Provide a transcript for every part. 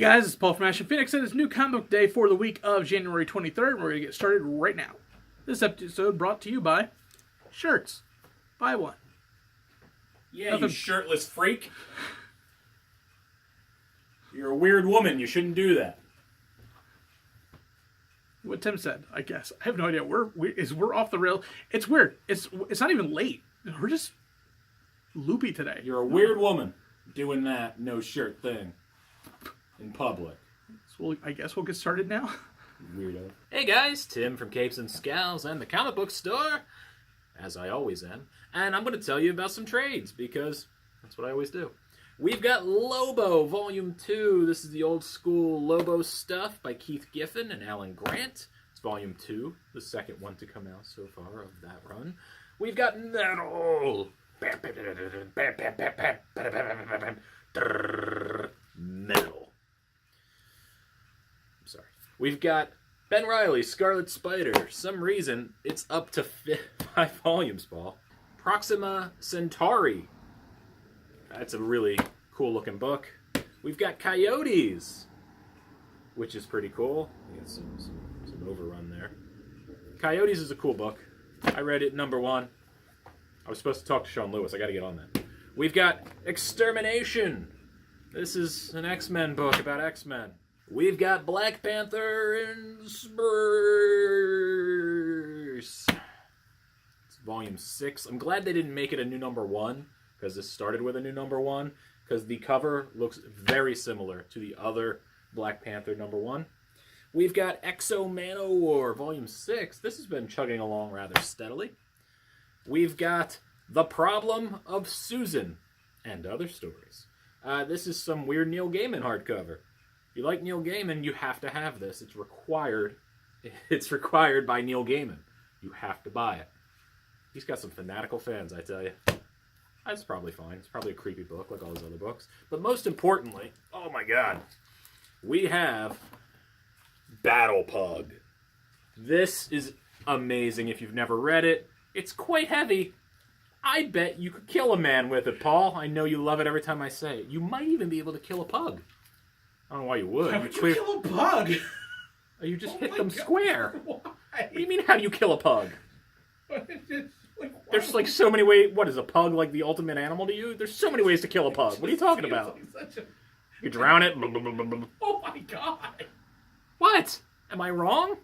guys, it's Paul from Ashen, and it's new comic book day for the week of January 23rd. We're going to get started right now. This episode brought to you by shirts. Buy one. Yeah, you shirtless freak. You're a weird woman. You shouldn't do that. What Tim said, I guess. I have no idea. We're off the rail. It's weird. It's not even late. We're just loopy today. You're a weird woman doing that no shirt thing in public. So I guess we'll get started now. Weirdo. Hey guys, Tim from Capes and Scowls and the comic book store, as I always am, and I'm going to tell you about some trades, because that's what I always do. We've got Lobo, Volume 2. This is the old school Lobo stuff by Keith Giffen and Alan Grant. It's Volume 2, the second one to come out so far of that run. We've got Metal. Metal. Sorry. We've got Ben Reilly, Scarlet Spider. Some reason it's up to 5 volumes, Paul. Proxima Centauri. That's a really cool looking book. We've got Coyotes, which is pretty cool. We got some overrun there. Coyotes is a cool book. I read it #1. I was supposed to talk to Sean Lewis. I got to get on that. We've got Extermination. This is an X-Men book about X-Men. We've got Black Panther in Spurs. It's Volume 6. I'm glad they didn't make it a new #1, because this started with a new #1, because the cover looks very similar to the other Black Panther #1. We've got Exo Manowar, Volume 6. This has been chugging along rather steadily. We've got The Problem of Susan and Other Stories. This is some weird Neil Gaiman hardcover. If you like Neil Gaiman, you have to have this. It's required. It's required by Neil Gaiman. You have to buy it. He's got some fanatical fans, I tell you. That's probably fine. It's probably a creepy book like all his other books. But most importantly, oh my god, we have Battle Pug. This is amazing if you've never read it. It's quite heavy. I bet you could kill a man with it, Paul. I know you love it every time I say it. You might even be able to kill a pug. I don't know why you would. How would you kill a pug? You just hit them square. Why? What do you mean, how do you kill a pug? There's like so many ways. What, is a pug like the ultimate animal to you? There's so many ways to kill a pug. What are you talking about? You drown it. Oh my god. What? Am I wrong?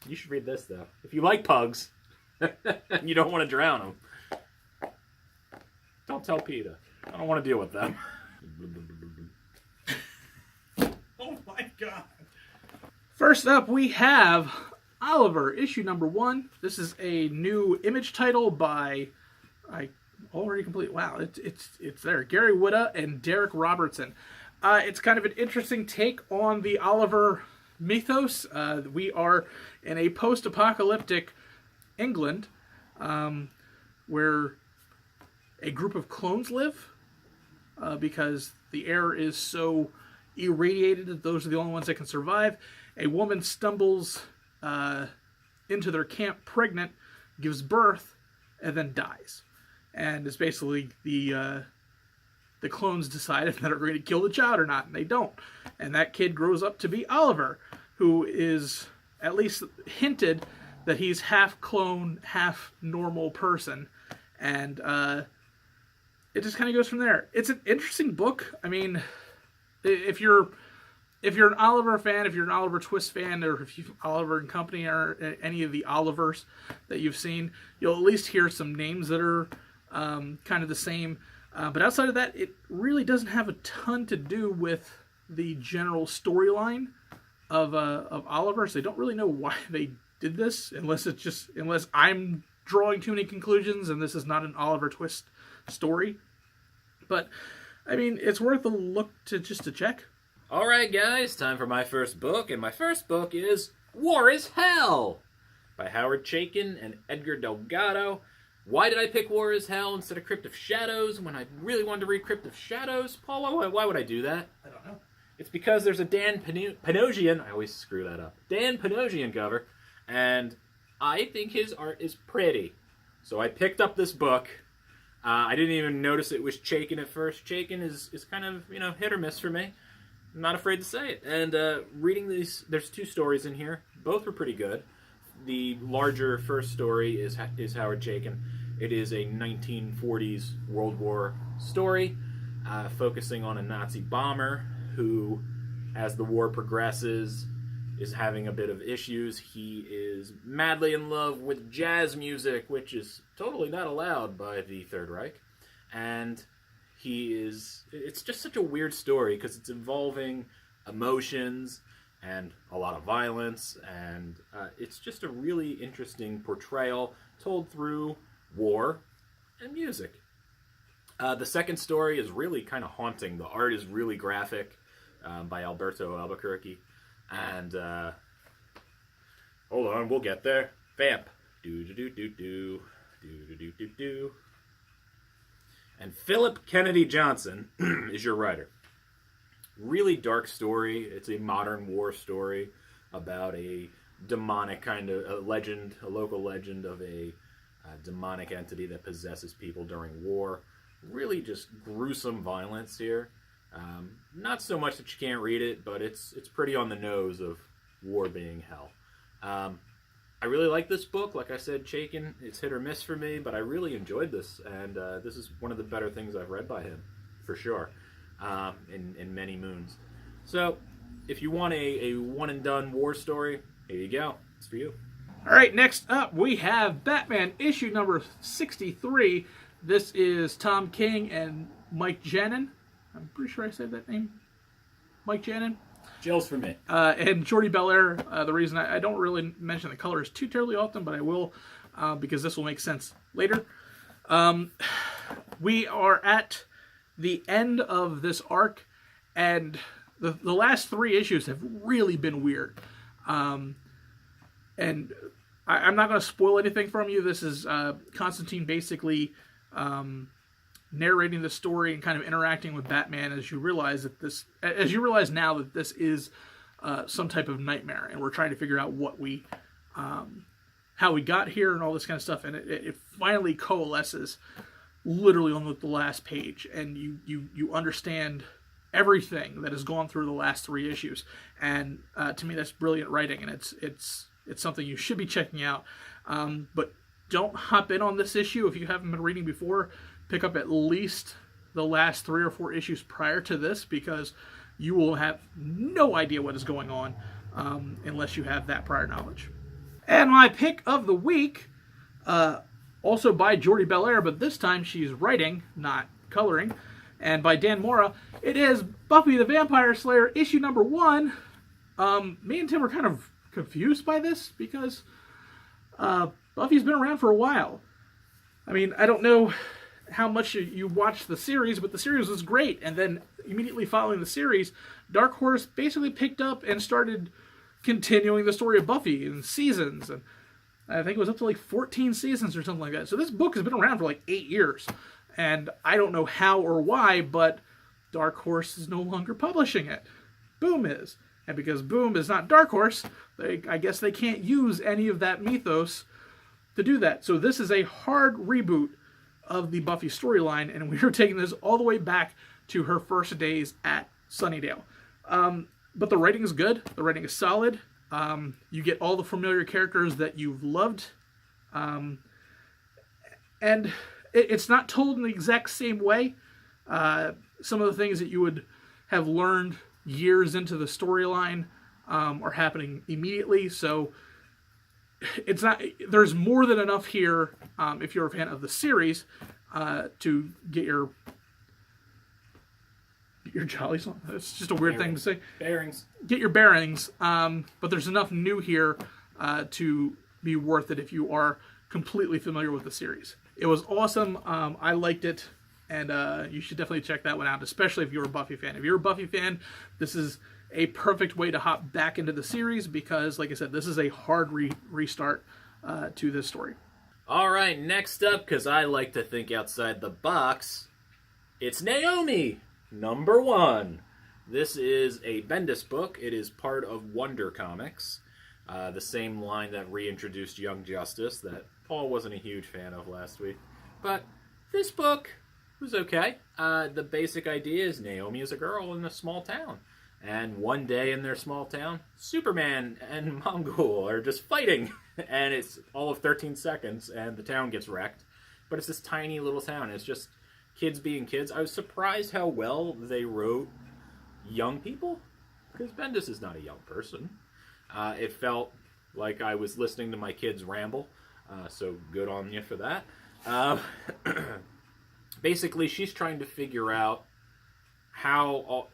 You should read this, though. If you like pugs, you don't want to drown them. Don't tell PETA. I don't want to deal with them. Oh my god. First up, we have Oliver, issue #1. This is a new Image title by, I already complete. Wow, it's there. Gary Whitta and Derek Robertson. It's kind of an interesting take on the Oliver mythos. We are in a post-apocalyptic England, where a group of clones live, because the air is so irradiated that those are the only ones that can survive. A woman stumbles into their camp pregnant, gives birth, and then dies. And it's basically the clones decided that are going to kill the child or not, and they don't. And that kid grows up to be Oliver, who is at least hinted that he's half clone, half normal person. And it just kind of goes from there. It's an interesting book. I mean, if you're an Oliver fan, if you're an Oliver Twist fan, or if you've Oliver and Company or any of the Olivers that you've seen, you'll at least hear some names that are kind of the same. But outside of that, it really doesn't have a ton to do with the general storyline of Oliver. So I don't really know why they did this, unless I'm drawing too many conclusions and this is not an Oliver Twist story. But I mean, it's worth a look to check. Alright guys, time for my first book, and my first book is War is Hell by Howard Chaykin and Edgar Delgado. Why did I pick War is Hell instead of Crypt of Shadows when I really wanted to read Crypt of Shadows? Paul, why would I do that? I don't know. It's because there's a Dan Panosian, I always screw that up, Dan Panosian cover, and I think his art is pretty. So I picked up this book. I didn't even notice it was Chaykin at first. Chaykin is kind of, hit or miss for me. I'm not afraid to say it. And reading these, there's 2 stories in here. Both were pretty good. The larger first story is Howard Chaykin. It is a 1940s World War story, focusing on a Nazi bomber who, as the war progresses, is having a bit of issues. He is madly in love with jazz music, which is totally not allowed by the Third Reich. And it's just such a weird story because it's involving emotions and a lot of violence, and it's just a really interesting portrayal told through war and music. The second story is really kind of haunting. The art is really graphic, by Alberto Albuquerque. And, hold on, we'll get there. Vamp. Do-do-do-do-do. Do-do-do-do-do. And Philip Kennedy Johnson is your writer. Really dark story. It's a modern war story about a demonic kind of a legend, a local legend of a demonic entity that possesses people during war. Really just gruesome violence here. Not so much that you can't read it, but it's pretty on the nose of war being hell. I really like this book. Like I said, Chaykin, it's hit or miss for me, but I really enjoyed this, and this is one of the better things I've read by him, for sure, in many moons. So, if you want a one-and-done war story, here you go. It's for you. All right, next up, we have Batman issue number 63. This is Tom King and Mike Janin. I'm pretty sure I said that name. Mike Janin. Jill's for me. And Jordi Belair. The reason I don't really mention the colors too terribly often, but I will, because this will make sense later. We are at the end of this arc, and the last 3 issues have really been weird. And I'm not going to spoil anything from you. This is Constantine basically narrating the story and kind of interacting with Batman as you realize now that this is some type of nightmare, and we're trying to figure out how we got here and all this kind of stuff, and it finally coalesces literally on the last page, and you understand everything that has gone through the last 3 issues, and to me that's brilliant writing, and it's something you should be checking out. But don't hop in on this issue if you haven't been reading before. Pick up at least the last 3 or 4 issues prior to this, because you will have no idea what is going on unless you have that prior knowledge. And my pick of the week, also by Jordi Belair, but this time she's writing, not coloring, and by Dan Mora, it is Buffy the Vampire Slayer, issue number 1. Me and Tim were kind of confused by this, because Buffy's been around for a while. I mean, I don't know how much you watched the series, but the series was great, and then immediately following the series, Dark Horse basically picked up and started continuing the story of Buffy in seasons, and I think it was up to like 14 seasons or something like that. So this book has been around for like 8 years, and I don't know how or why, but Dark Horse is no longer publishing it. Boom is. And because Boom is not Dark Horse, I guess they can't use any of that mythos to do that. So this is a hard reboot of the Buffy storyline, and we are taking this all the way back to her first days at Sunnydale. But the writing is good. The writing is solid. You get all the familiar characters that you've loved. And it's not told in the exact same way. Some of the things that you would have learned years into the storyline are happening immediately. So it's not. There's more than enough here if you're a fan of the series to get your jollies on. It's just a weird thing to say. Bearings. Get your bearings. But there's enough new here to be worth it if you are completely familiar with the series. It was awesome. I liked it, and you should definitely check that one out, especially if you're a Buffy fan. If you're a Buffy fan, this is a perfect way to hop back into the series because, like I said, this is a hard restart to this story. All right, next up, because I like to think outside the box, it's Naomi, number 1. This is a Bendis book. It is part of Wonder Comics, the same line that reintroduced Young Justice that Paul wasn't a huge fan of last week. But this book was okay. The basic idea is Naomi is a girl in a small town. And one day in their small town, Superman and Mongol are just fighting. And it's all of 13 seconds, and the town gets wrecked. But it's this tiny little town. It's just kids being kids. I was surprised how well they wrote young people, because Bendis is not a young person. It felt like I was listening to my kids ramble, so good on you for that. Basically, she's trying to figure out how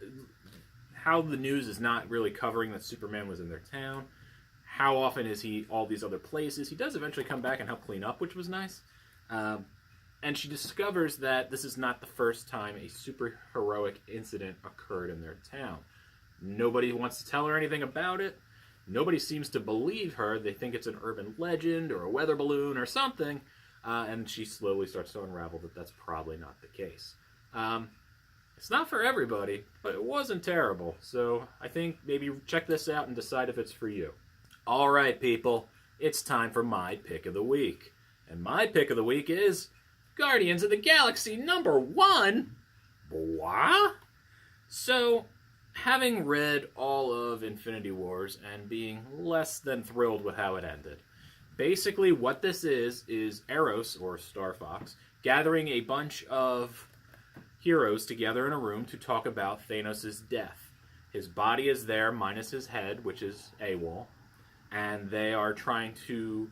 the news is not really covering that Superman was in their town. How often is he all these other places? He does eventually come back and help clean up, which was nice. And she discovers that this is not the first time a superheroic incident occurred in their town. Nobody wants to tell her anything about it. Nobody seems to believe her. They think it's an urban legend or a weather balloon or something. And she slowly starts to unravel that that's probably not the case. It's not for everybody, but it wasn't terrible. So I think maybe check this out and decide if it's for you. All right, people. It's time for my pick of the week. And my pick of the week is Guardians of the Galaxy #1. What? So, having read all of Infinity Wars and being less than thrilled with how it ended, basically what this is Eros, or Star Fox, gathering a bunch of heroes together in a room to talk about Thanos' death. His body is there, minus his head, which is AWOL, and they are trying to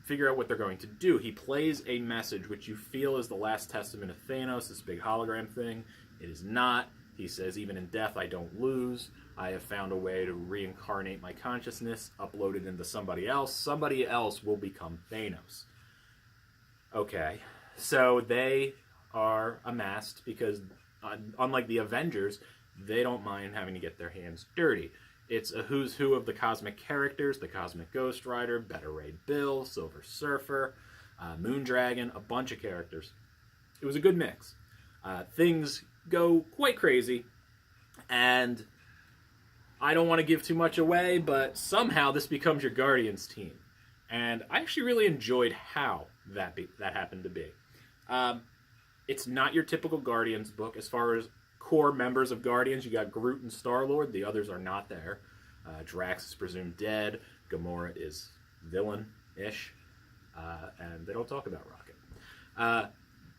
figure out what they're going to do. He plays a message which you feel is the last testament of Thanos, this big hologram thing. It is not. He says, even in death, I don't lose. I have found a way to reincarnate my consciousness, upload it into somebody else. Somebody else will become Thanos. Okay, so they are amassed because, unlike the Avengers, they don't mind having to get their hands dirty. It's a who's who of the cosmic characters, the Cosmic Ghost Rider, Beta Ray Bill, Silver Surfer, Moondragon, a bunch of characters. It was a good mix. Things go quite crazy, and I don't want to give too much away, but somehow this becomes your Guardians team. And I actually really enjoyed how that happened to be. It's not your typical Guardians book as far as core members of Guardians. You got Groot and Star-Lord. The others are not there. Drax is presumed dead. Gamora is villain-ish. And they don't talk about Rocket.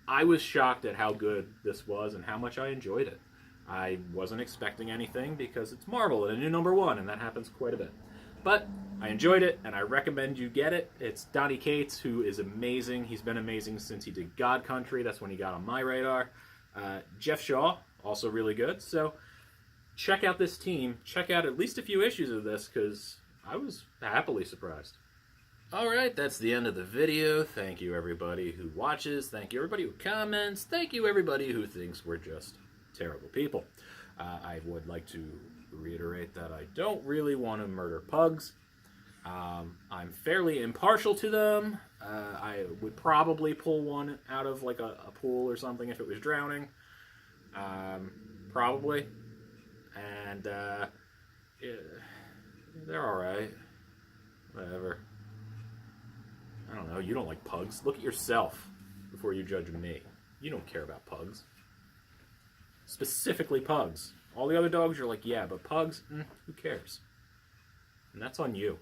I was shocked at how good this was and how much I enjoyed it. I wasn't expecting anything because it's Marvel and a new #1, and that happens quite a bit. But I enjoyed it, and I recommend you get it. It's Donny Cates, who is amazing. He's been amazing since he did God Country. That's when he got on my radar. Jeff Shaw, also really good. So check out this team. Check out at least a few issues of this, because I was happily surprised. Alright, that's the end of the video. Thank you everybody who watches. Thank you everybody who comments. Thank you everybody who thinks we're just terrible people. I would like to reiterate that I don't really want to murder pugs. I'm fairly impartial to them. I would probably pull one out of like a pool or something if it was drowning. Probably. And yeah, they're alright. Whatever. I don't know, you don't like pugs. Look at yourself before you judge me. You don't care about pugs. Specifically pugs. All the other dogs, you're like, yeah, but pugs, who cares? And that's on you.